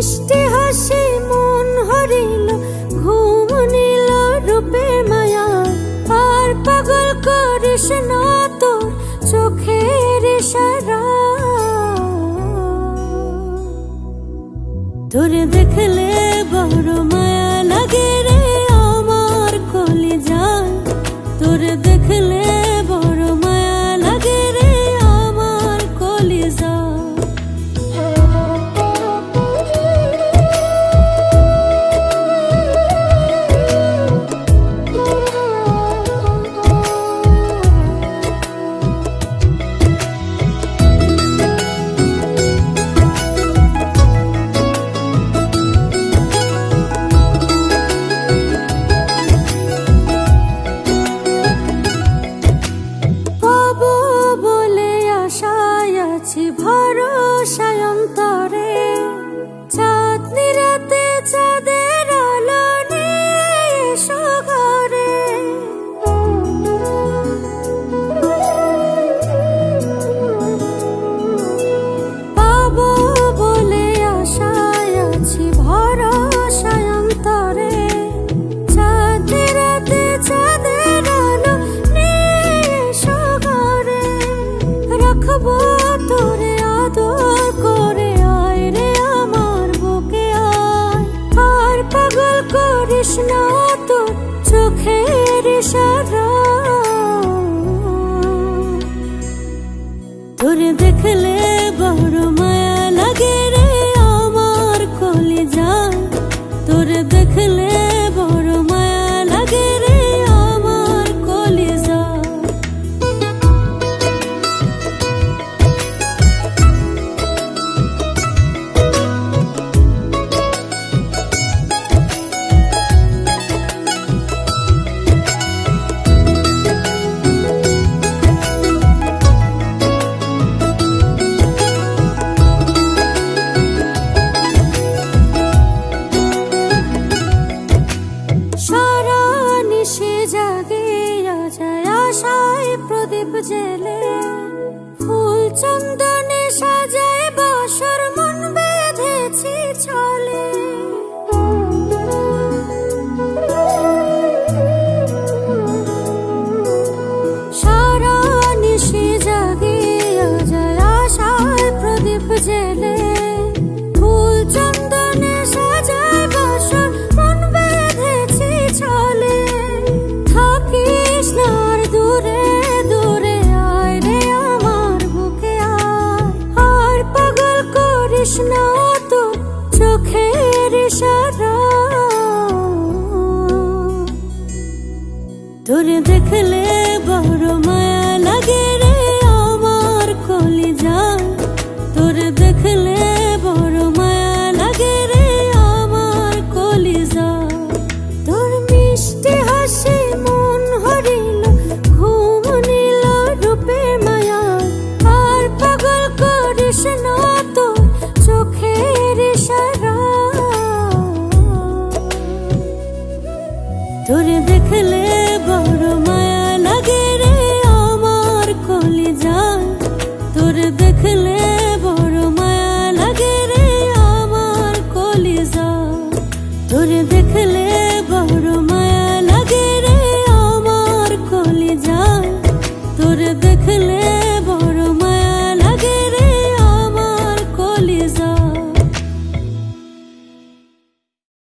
মিষ্টি হাসি মন হরিল, ঘুম নিল রূপের মায়া। আর পাগল করিস না তোর চোখের ইশারা। তোরে দেখলে বড় মায়া লাগে রে আমার কলিজায়। তোরে দেখলে বড় মায়া লাগে রে আমার কলিজায়। ভরসায় অন্তরে চাঁদনি রাতে চাঁদের আলো নিয়ে এসো ঘরে। পাবো বলে আশায় আছি ভরসায় অন্তরে চাঁদনি রাতে চাঁদের আলো নিয়ে এসো ঘরে। রাখবো তোরে আদর করে, আয় রে আমার বুকে আয়। আর পাগল করিস না তোর চোখের ইশারা। তোরে দেখলে বড় মায়া লাগে রে আমার কলিজায়। তোরে দেখলে বড় মায়া লাগে রে আমার কলিজায়। সারা নিশি জাগিয়া যায় আশায় প্রদীপ জেলে। ফুল চন্দনে সাজায় বাসর মন বেঁধেছি ছলে। সারা নিশি জাগিয়া যায় আশায় প্রদীপ জেলে। ফুল চন্দনে সাজায় বাসর মন বেঁধেছি ছলে। থাকিস না আর দূরে দূরে, আয় রে আমার বুকে আয়। আর পাগল করিস না তোর চোখের ইশারা। তোরে দেখলে বড়